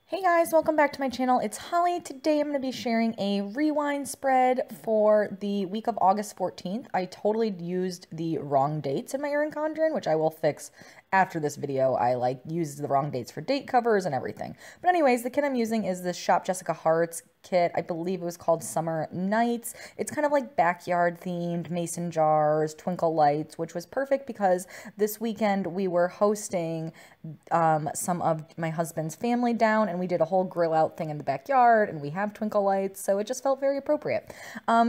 Hey guys, welcome back to my channel. It's Holly. Today I'm going to be sharing a rewind spread for the week of August 14th. I totally used the wrong dates in my Erin Condren, which I will fix after this video. I used the wrong dates for date covers and everything. But anyways, the kit I'm using is this Shop Jessica Hart's kit. I believe it was called Summer Nights. It's kind of like backyard themed, mason jars, twinkle lights, which was perfect because this weekend we were hosting some of my husband's family down, and we did a whole grill out thing in the backyard, and we have twinkle lights, so it just felt very appropriate.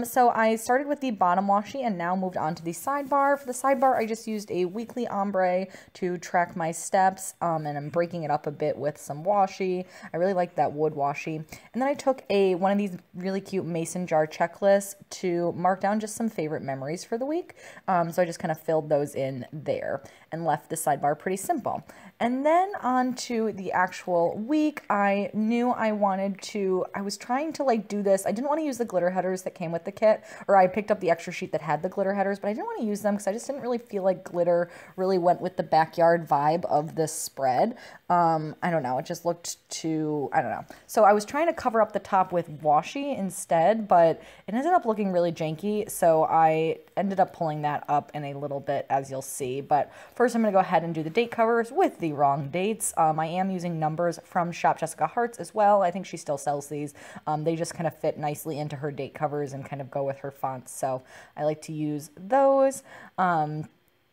So I started with the bottom washi and now moved on to the sidebar. For the sidebar, I just used a weekly ombre to track my steps, and I'm breaking it up a bit with some washi. I really like that wood washi. And then I took one of these really cute mason jar checklists to mark down just some favorite memories for the week. So I just kind of filled those in there and left the sidebar pretty simple. And then on to the actual week, I knew I was trying to do this. I didn't want to use the glitter headers that came with the kit, or I picked up the extra sheet that had the glitter headers, but I didn't want to use them because I just didn't really feel like glitter really went with the backyard vibe of this spread. I don't know, it just looked too, I don't know. So I was trying to cover up the top with washi instead, but it ended up looking really janky, so I ended up pulling that up in a little bit, as you'll see. But first I'm going to go ahead and do the date covers with the wrong dates. I am using numbers from Shop Jessica Hart's as well. I think she still sells these. They just kind of fit nicely into her date covers and kind of go with her fonts, so I like to use those.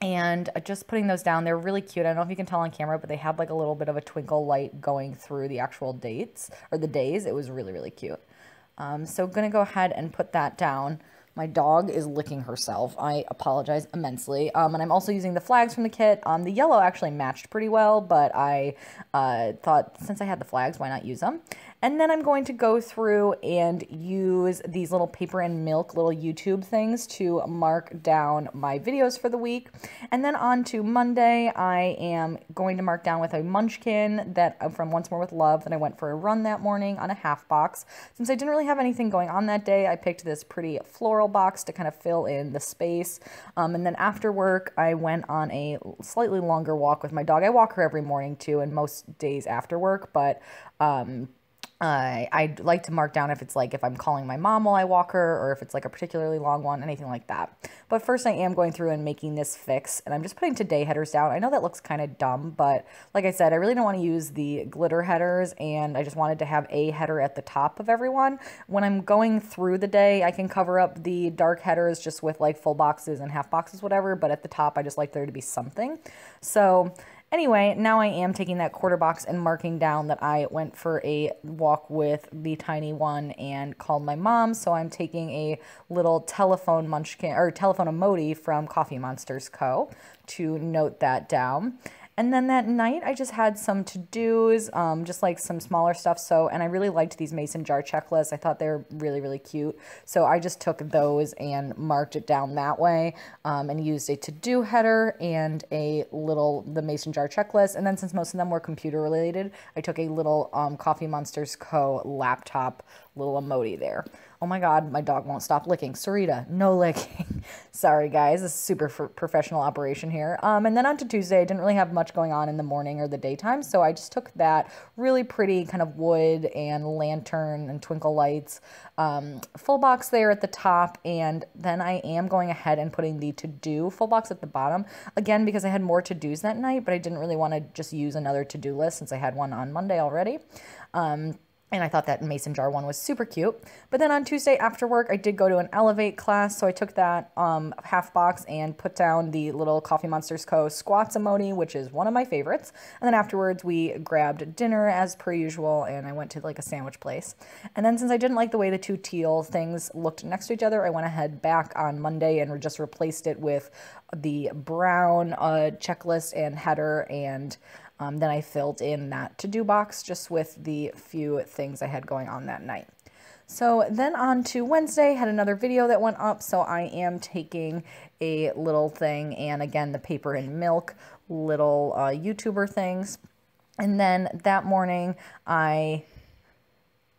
And just putting those down, they're really cute. I don't know if you can tell on camera, but they had like a little bit of a twinkle light going through the actual dates, or the days. It was really, really cute. So I'm going to go ahead and put that down. My dog is licking herself. I apologize immensely. And I'm also using the flags from the kit. The yellow actually matched pretty well, but I thought since I had the flags, why not use them? And then I'm going to go through and use these little paper and milk little YouTube things to mark down my videos for the week. And then on to Monday, I am going to mark down with a munchkin that from Once More with Love that I went for a run that morning on a half box. Since I didn't really have anything going on that day, I picked this pretty floral box to kind of fill in the space. And then after work, I went on a slightly longer walk with my dog. I walk her every morning too, and most days after work, but I'd like to mark down if it's if I'm calling my mom while I walk her, or if it's like a particularly long one, anything like that. But first I am going through and making this fix, and I'm just putting today headers down. I know that looks kind of dumb, but like I said, I really don't want to use the glitter headers, and I just wanted to have a header at the top of everyone. When I'm going through the day, I can cover up the dark headers just with full boxes and half boxes, whatever, but at the top I just like there to be something. So anyway, now I am taking that quarter box and marking down that I went for a walk with the tiny one and called my mom. So I'm taking a little telephone munchkin or telephone emoji from Coffee Monsters Co. to note that down. And then that night, I just had some to-dos, just some smaller stuff. So, and I really liked these mason jar checklists. I thought they were really, really cute. So I just took those and marked it down that way, and used a to-do header and the mason jar checklist. And then since most of them were computer related, I took a little Coffee Monsters Co. laptop little emoji there. Oh my God, my dog won't stop licking. Sarita, no licking. Sorry guys, this is super professional operation here. And then on to Tuesday, I didn't really have much going on in the morning or the daytime, so I just took that really pretty kind of wood and lantern and twinkle lights full box there at the top, and then I am going ahead and putting the to-do full box at the bottom, again because I had more to-dos that night, but I didn't really want to just use another to-do list since I had one on Monday already. And I thought that mason jar one was super cute. But then on Tuesday after work, I did go to an Elevate class. So I took that half box and put down the little Coffee Monsters Co. squats emoji, which is one of my favorites. And then afterwards, we grabbed dinner as per usual, and I went to a sandwich place. And then since I didn't like the way the two teal things looked next to each other, I went ahead back on Monday and just replaced it with the brown checklist and header, and then I filled in that to-do box just with the few things I had going on that night. So then on to Wednesday, had another video that went up, so I am taking a little thing, and again, the paper and milk little YouTuber things. And then that morning,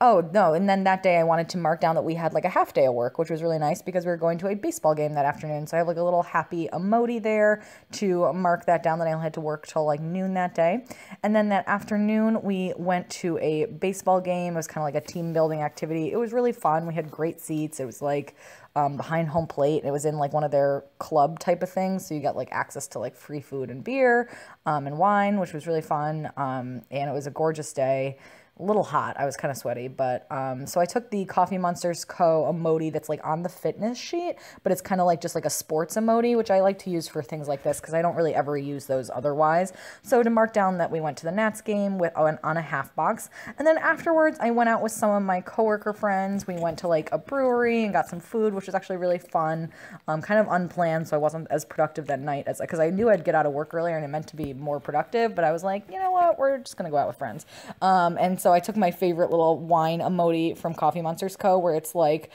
Oh, no. And then that day I wanted to mark down that we had like a half day of work, which was really nice because we were going to a baseball game that afternoon. So I have like a little happy emoji there to mark that down that I only had to work till like noon that day. And then that afternoon we went to a baseball game. It was kind of like a team building activity. It was really fun. We had great seats. It was like behind home plate. It was in like one of their club type of things. So you got like access to like free food and beer and wine, which was really fun. And it was a gorgeous day. A little hot. I was kind of sweaty, but so I took the Coffee Monsters Co. emoji that's like on the fitness sheet, but it's kind of like just like a sports emoji, which I like to use for things like this because I don't really ever use those otherwise. So to mark down that we went to the Nats game with on a half box, and then afterwards I went out with some of my coworker friends. We went to like a brewery and got some food, which was actually really fun, kind of unplanned, so I wasn't as productive that night as because I knew I'd get out of work earlier and it meant to be more productive, but I was like, you know what, we're just gonna go out with friends, and so I took my favorite little wine emoji from Coffee Monsters Co. where it's like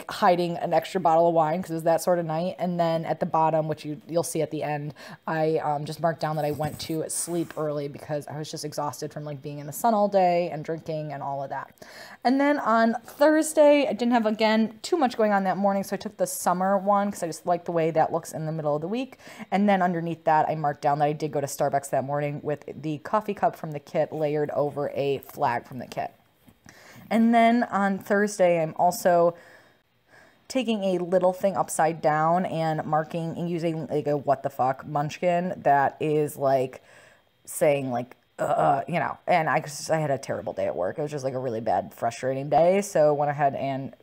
hiding an extra bottle of wine because it was that sort of night. And then at the bottom, which you'll see at the end, I just marked down that I went to sleep early because I was just exhausted from like being in the sun all day and drinking and all of that. And then on Thursday, I didn't have, again, too much going on that morning, so I took the summer one because I just like the way that looks in the middle of the week. And then underneath that, I marked down that I did go to Starbucks that morning with the coffee cup from the kit layered over a flag from the kit. And then on Thursday, I'm also taking a little thing upside down and marking and using like a what the fuck munchkin that is like saying like, you know, and I had a terrible day at work. It was just like a really bad, frustrating day. So went ahead and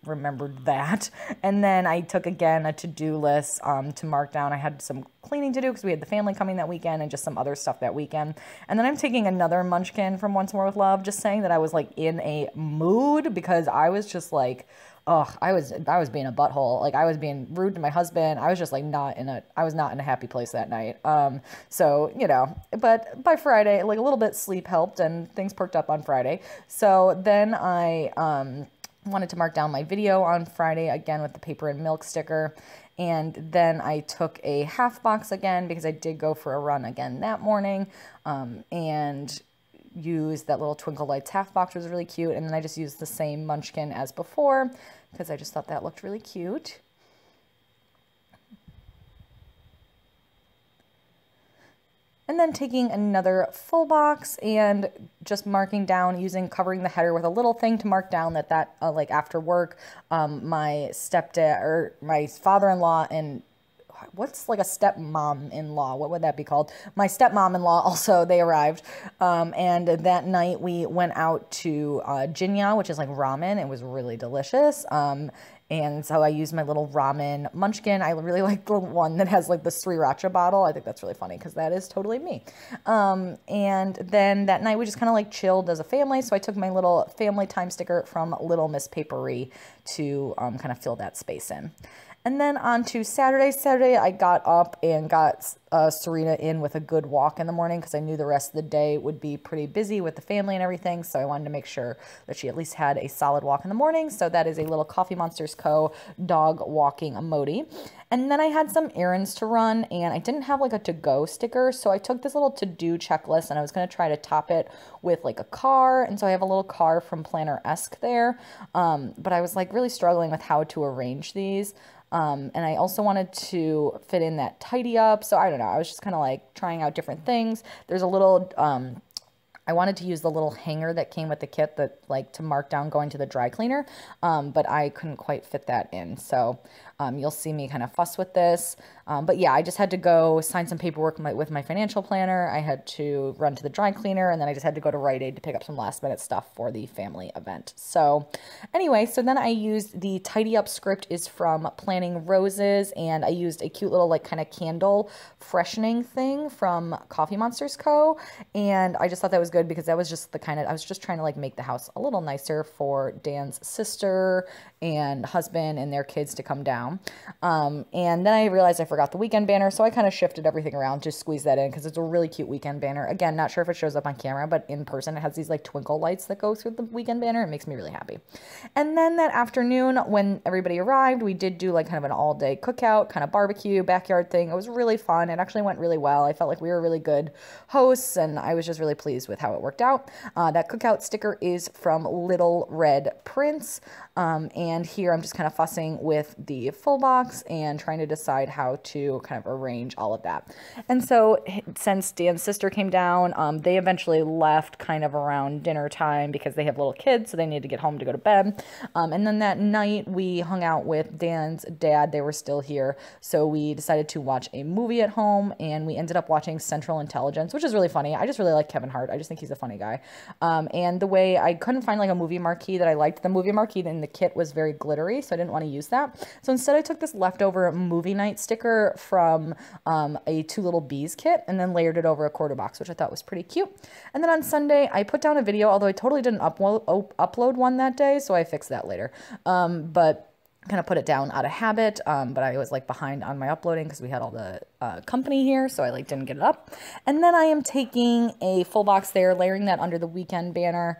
remembered that. And then I took again a to-do list to mark down. I had some cleaning to do because we had the family coming that weekend and just some other stuff that weekend. And then I'm taking another munchkin from Once More with Love, just saying that I was like in a mood because I was just like, oh, I was being a butthole. Like I was being rude to my husband. I was just like I was not in a happy place that night. So, you know, but by Friday, like a little bit sleep helped and things perked up on Friday. So then I wanted to mark down my video on Friday again with the paper and milk sticker. And then I took a half box again because I did go for a run again that morning, and used that little Twinkle Lights half box, which was really cute. And then I just used the same munchkin as before because I just thought that looked really cute. And then taking another full box and just marking down, covering the header with a little thing to mark down that like after work, my stepdad or my father-in-law and what's like a stepmom-in-law? What would that be called? My stepmom-in-law also, they arrived. And that night we went out to Jinya, which is like ramen. It was really delicious. And so I used my little ramen munchkin. I really like the one that has like the sriracha bottle. I think that's really funny because that is totally me. And then that night we just kind of like chilled as a family. So I took my little family time sticker from Little Miss Papery to kind of fill that space in. And then on to Saturday. Saturday, I got up and got Serena in with a good walk in the morning because I knew the rest of the day would be pretty busy with the family and everything. So I wanted to make sure that she at least had a solid walk in the morning. So that is a little Coffee Monsters Co. dog walking emoji. And then I had some errands to run and I didn't have like a to-go sticker. So I took this little to-do checklist and I was going to try to top it with like a car. And so I have a little car from Planner-esque there. But I was like really struggling with how to arrange these. And I also wanted to fit in that tidy up. So I don't know. I was just kind of like trying out different things. There's a little, I wanted to use the little hanger that came with the kit that like to mark down going to the dry cleaner. But I couldn't quite fit that in. So you'll see me kind of fuss with this. But yeah, I just had to go sign some paperwork with my financial planner. I had to run to the dry cleaner and then I just had to go to Rite Aid to pick up some last minute stuff for the family event. So anyway, so then I used the tidy up script is from Planning Roses and I used a cute little like kind of candle freshening thing from Coffee Monsters Co. And I just thought that was good because that was just the kind of, I was just trying to like make the house a little nicer for Dan's sister and husband and their kids to come down. And then I realized I forgot the weekend banner, so I kind of shifted everything around to squeeze that in because it's a really cute weekend banner. Again, not sure if it shows up on camera, but in person it has these like twinkle lights that go through the weekend banner. It makes me really happy. And then that afternoon when everybody arrived, we did do like kind of an all-day cookout, kind of barbecue, backyard thing. It was really fun. It actually went really well. I felt like we were really good hosts and I was just really pleased with how it worked out. That cookout sticker is from Little Red Prince. And here I'm just kind of fussing with the full box and trying to decide how to kind of arrange all of that. And so since Dan's sister came down, they eventually left kind of around dinner time because they have little kids, so they need to get home to go to bed. And then that night we hung out with Dan's dad. They were still here, so we decided to watch a movie at home, and we ended up watching Central Intelligence, which is really funny. I just really like Kevin Hart. I just think he's a funny guy. And the way I couldn't find like a movie marquee that I liked, the movie marquee in the kit was very glittery, so I didn't want to use that. So instead I took this leftover movie night sticker from a Two Little Bees kit and then layered it over a quarter box, which I thought was pretty cute. And then on Sunday I put down a video, although I totally didn't upload one that day, so I fixed that later. But kind of put it down out of habit, but I was like behind on my uploading because we had all the company here, so I like didn't get it up. And then I am taking a full box there, layering that under the weekend banner,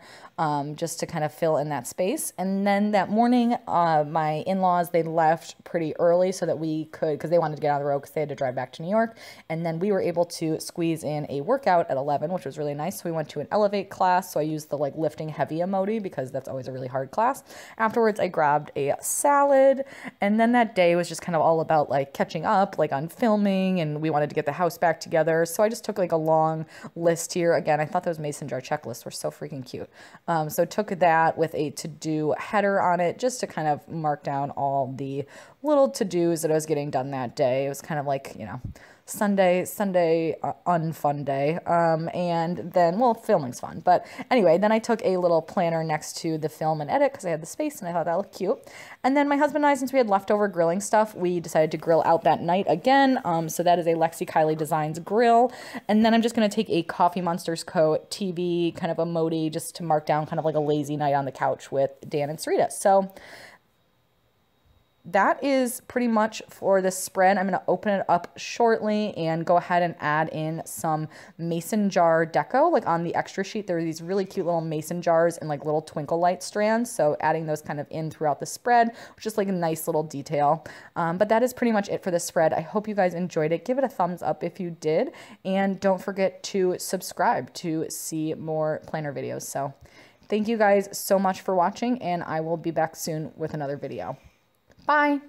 just to kind of fill in that space. And then that morning, my in-laws, they left pretty early so that we could, because they wanted to get on the road because they had to drive back to New York. And then we were able to squeeze in a workout at 11, which was really nice. So we went to an Elevate class, so I used the like lifting heavy emoji because that's always a really hard class. Afterwards, I grabbed a salad, and then that day was just kind of all about like catching up, like on filming, and we wanted to get the house back together. So I just took like a long list here. Again, I thought those mason jar checklists were so freaking cute. So took that with a to-do header on it just to kind of mark down all the little to-dos that I was getting done that day. It was kind of like, you know, Sunday, unfun day. And then, well, filming's fun. But anyway, then I took a little planner next to the film and edit because I had the space and I thought that looked cute. And then my husband and I, since we had leftover grilling stuff, we decided to grill out that night again. So that is a Lexi Kylie Designs grill. And then I'm just going to take a Coffee Monsters Co. TV kind of emoji just to mark down kind of like a lazy night on the couch with Dan and Sarita. So that is pretty much for this spread. I'm going to open it up shortly and go ahead and add in some mason jar deco. Like on the extra sheet, there are these really cute little mason jars and like little twinkle light strands. So adding those kind of in throughout the spread, which is like a nice little detail. But that is pretty much it for this spread. I hope you guys enjoyed it. Give it a thumbs up if you did. And don't forget to subscribe to see more planner videos. So thank you guys so much for watching, and I will be back soon with another video. Bye.